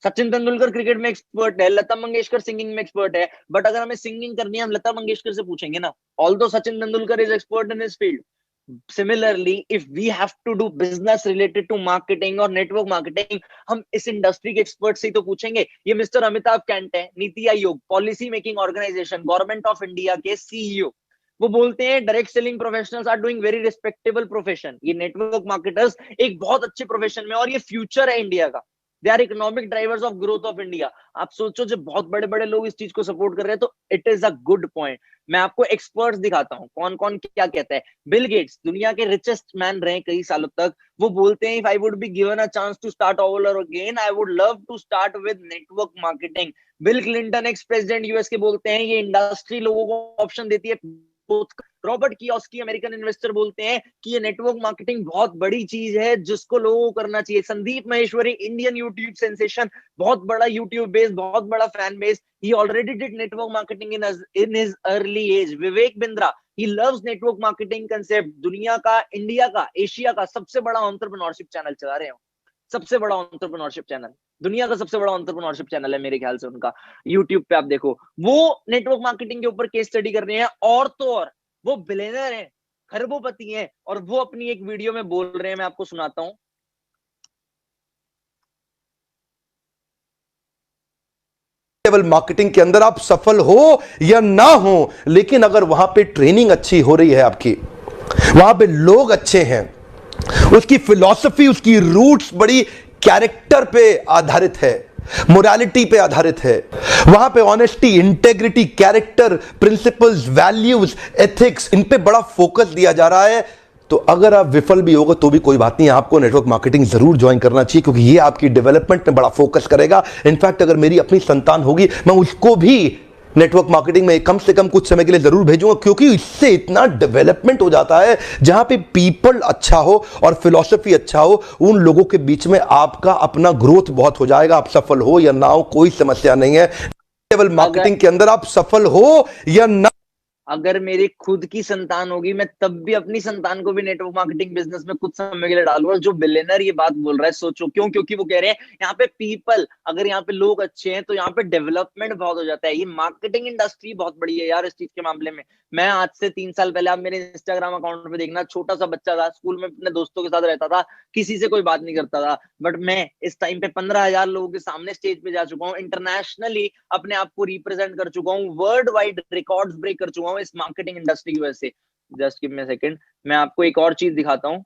सचिन तेंदुलकर क्रिकेट में एक्सपर्ट है, लता मंगेशकर सिंगिंग में एक्सपर्ट है, बट अगर हमें सिंगिंग करनी है, हम लता मंगेशकर से पूछेंगे ना, although Sachin Tendulkar is expert in his field. Similarly if we have to do business related to marketing और नेटवर्क मार्केटिंग, हम इस इंडस्ट्री के एक्सपर्ट से ही तो पूछेंगे। ये मिस्टर अमिताभ कैंट है, NITI Aayog, policy making organisation, government of India के सीईओ। वो बोलते हैं direct selling professionals are doing very respectable profession. ये नेटवर्क मार्केटर्स एक बहुत अच्छे प्रोफेशन में, और ये फ्यूचर है इंडिया का। They are economic drivers of growth of India. आप सोचो जब बहुत बड़े बड़े लोग इस चीज को सपोर्ट कर रहे हैं तो it is a good point. मैं आपको एक्सपर्ट्स दिखाता हूं कौन कौन क्या कहता है। बिल गेट्स दुनिया के रिचेस्ट मैन रहे कई सालों तक, वो बोलते हैं if I would be given a chance to start all over again I would love to start with network marketing. Bill Clinton ex president US के बोलते हैं ये इंडस्ट्री लोगों को ऑप्शन देती है। रॉबर्ट कियोस्की अमेरिकन इन्वेस्टर बोलते हैं कि ये नेटवर्क मार्केटिंग बहुत बड़ी चीज है जिसको लोगों को करना चाहिए। Sandeep Maheshwari Indian YouTube sensation, बहुत बड़ा यूट्यूब बेस, बहुत बड़ा fan base, he already did network marketing in his early age. Vivek Bindra, he loves network marketing concept। दुनिया का, इंडिया का, एशिया का सबसे बड़ा एंटरप्रेन्योरशिप चैनल चला रहे हो, सबसे बड़ा एंटरप्रेन्योरशिप चैनल, दुनिया का सबसे बड़ा एंटरप्रेन्योरशिप चैनल है मेरे ख्याल से उनका। यूट्यूब पे आप देखो, वो नेटवर्क मार्केटिंग के ऊपर केस स्टडी कर रहे हैं। और तो और वो बिलियनर हैं, खरबोपति हैं, और वो अपनी एक वीडियो में बोल रहे हैं, मैं आपको सुनाता हूं। लेवल मार्केटिंग के अंदर आप सफल हो या ना हो, लेकिन अगर वहां पे ट्रेनिंग अच्छी हो रही है आपकी, वहां पे लोग अच्छे हैं, उसकी फिलॉसफी, उसकी रूट्स बड़ी कैरेक्टर पे आधारित है, मोरालिटी पे आधारित है, वहां पे honesty, integrity, character, principles, values, ethics, इन पे बड़ा फोकस दिया जा रहा है, तो अगर आप विफल भी होगा तो भी कोई बात नहीं, आपको नेटवर्क मार्केटिंग जरूर ज्वाइन करना चाहिए, क्योंकि ये आपकी डेवलपमेंट में बड़ा फोकस करेगा। इनफैक्ट अगर मेरी अपनी संतान होगी, मैं उसको भी नेटवर्क मार्केटिंग में कम से कम कुछ समय के लिए जरूर भेजूंगा, क्योंकि इससे इतना डेवलपमेंट हो जाता है जहां पे पीपल अच्छा हो और फिलॉसफी अच्छा हो, उन लोगों के बीच में आपका अपना ग्रोथ बहुत हो जाएगा। आप सफल हो या ना हो कोई समस्या नहीं है। लेवल मार्केटिंग के अंदर आप सफल हो या ना, अगर मेरी खुद की संतान होगी, मैं तब भी अपनी संतान को भी नेटवर्क मार्केटिंग बिजनेस में कुछ समय के लिए डालूंगा। जो बिलियनर ये बात बोल रहा है, सोचो क्यों? क्योंकि वो कह रहे हैं यहाँ पे पीपल, अगर यहाँ पे लोग अच्छे हैं तो यहाँ पे डेवलपमेंट बहुत हो जाता है। ये मार्केटिंग इंडस्ट्री बहुत बड़ी है यार इस चीज के मामले में। मैं आज से 3 साल पहले, आप मेरे इंस्टाग्राम अकाउंट पे देखना, छोटा सा बच्चा था, स्कूल में अपने दोस्तों के साथ रहता था, किसी से कोई बात नहीं करता था। बट मैं इस टाइम पे 15,000 लोगों के सामने स्टेज पे जा चुका हूँ, इंटरनेशनली अपने आप को रिप्रेजेंट कर चुका हूँ, वर्ल्ड वाइड रिकॉर्ड्स ब्रेक कर चुका हूँ इस मार्केटिंग इंडस्ट्री की वजह से। Just give me a second, मैं आपको एक और चीज दिखाता हूँ।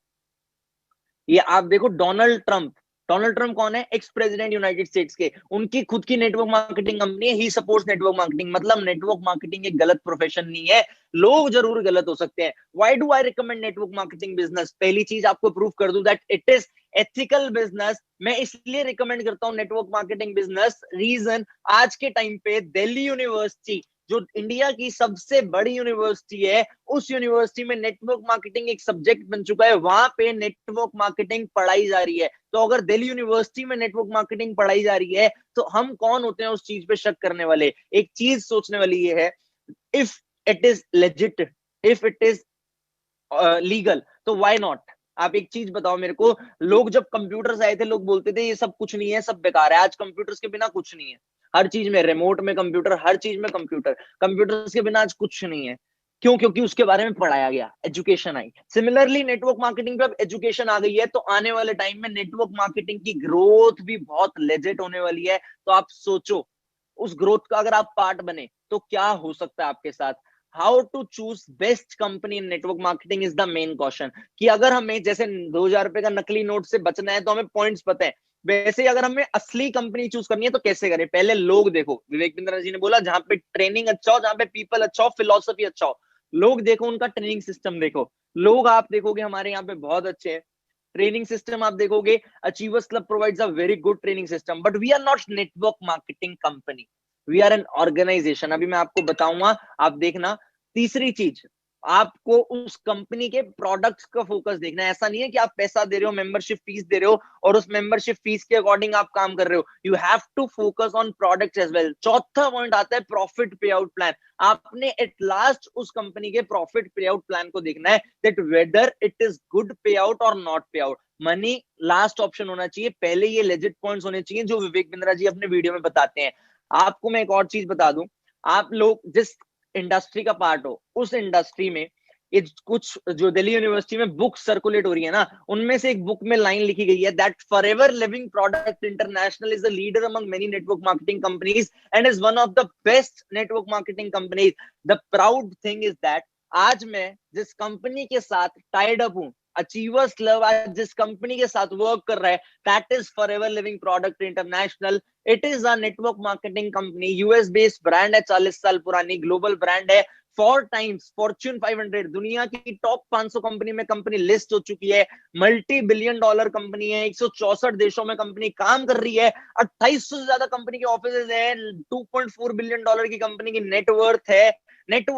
ये आप देखो, डोनाल्ड ट्रंप। डोनाल्ड ट्रंप कौन है? एक्स प्रेसिडेंट यूनाइटेड स्टेट्स के। उनकी खुद की नेटवर्क मार्केटिंग कंपनी है, ही सपोर्ट्स नेटवर्क मार्केटिंग। मतलब नेटवर्क मार्केटिंग एक गलत प्रोफेशन नहीं है, लोग जरूर गलत हो सकते हैं। Why do I recommend network marketing business? पहली चीज आपको प्रूव कर दूं that it is ethical business. मैं इसलिए रिकमेंड करता हूं नेटवर्क मार्केटिंग बिजनेस, रीजन, आज के टाइम पे दिल्ली यूनिवर्सिटी, जो इंडिया की सबसे बड़ी यूनिवर्सिटी है, उस यूनिवर्सिटी में नेटवर्क मार्केटिंग एक सब्जेक्ट बन चुका है। वहां पे नेटवर्क मार्केटिंग पढ़ाई जा रही है। तो अगर दिल्ली यूनिवर्सिटी में नेटवर्क मार्केटिंग पढ़ाई जा रही है तो हम कौन होते हैं उस चीज पे शक करने वाले? एक चीज सोचने वाली ये है, if it is legit, if it is legal, तो व्हाई नॉट? आप एक चीज बताओ मेरे को, लोग जब कंप्यूटर्स आए थे लोग बोलते थे ये सब कुछ नहीं है, सब बेकार है। आज कंप्यूटर्स के बिना कुछ नहीं है, हर चीज में रिमोट में कंप्यूटर, हर चीज में कंप्यूटर, कंप्यूटर्स के बिना आज कुछ नहीं है। क्यों? क्योंकि उसके बारे में पढ़ाया गया, education I. Similarly network marketing पे अब एजुकेशन आ गई है, तो आने वाले टाइम में नेटवर्क मार्केटिंग की ग्रोथ भी बहुत लेजिट होने वाली है। तो आप सोचो, उस ग्रोथ का अगर आप पार्ट बने तो क्या हो सकता है आपके साथ। How to choose best company in network marketing is the main question. कि अगर हमें जैसे 2,000 रुपए का नकली नोट से बचना है तो हमें पॉइंट्स पता है, वैसे ही अगर हमें असली कंपनी चूज करनी है तो कैसे करें? पहले लोग देखो, विवेक बिंद्रा जी ने बोला जहां पे ट्रेनिंग अच्छा हो, जहां पे पीपल अच्छा हो, फिलोसफी अच्छा हो। लोग देखो, उनका ट्रेनिंग सिस्टम देखो। लोग आप देखोगे हमारे यहाँ पे बहुत अच्छे हैं। ट्रेनिंग सिस्टम आप देखोगे, achievers club provides a very good training system, but we are not network marketing company, we are an organisation. अभी मैं आपको बताऊंगा, आप देखना। तीसरी चीज, आपको उस कंपनी के प्रोडक्ट्स का फोकस देखना है। ऐसा नहीं है कि आप पैसा दे रहे हो, मेंबरशिप फीस दे रहे हो और उस मेंबरशिप फीस के अकॉर्डिंग आप काम कर रहे हो। You have to focus on products as well. चौथा पॉइंट आता है प्रॉफिट पे आउट प्लान। आपने एट लास्ट उस कंपनी के प्रॉफिट पे आउट प्लान को देखना है, that whether it is good pay out और not pay out. Money last option होना चाहिए, पहले ये लेजिट पॉइंट्स होने चाहिए जो विवेक बिंद्रा जी अपने वीडियो में बताते हैं। आपको मैं एक और चीज बता दूं, आप लोग जिस इंडस्ट्री का पार्ट हो, उस इंडस्ट्री में ये कुछ जो दिल्ली यूनिवर्सिटी में बुक सर्कुलेट हो रही है ना, उनमें से एक बुक में लाइन लिखी गई है that forever living product international is a leader among many network marketing companies and is one of the best network marketing companies. The proud thing is that आज मैं जिस कंपनी के साथ टाइड अप हूं, achievers club आज जिस company के साथ वर्क कर रहा है, that is forever living product international. It is a network marketing company, US based brand है, 40 साल पुरानी ग्लोबल ब्रांड है, 4 टाइम्स फॉर्च्यून 500 दुनिया की टॉप 500 कंपनी में कंपनी लिस्ट हो चुकी है, मल्टी बिलियन डॉलर कंपनी है, 164 देशों में कंपनी काम कर रही है, 2800 से ज्यादा कंपनी के ऑफिस है, 2.4 बिलियन डॉलर की कंपनी की नेटवर्थ है, नेट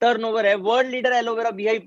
टर्नओवर है, वर्ल्ड लीडर एलोवेरा बीआई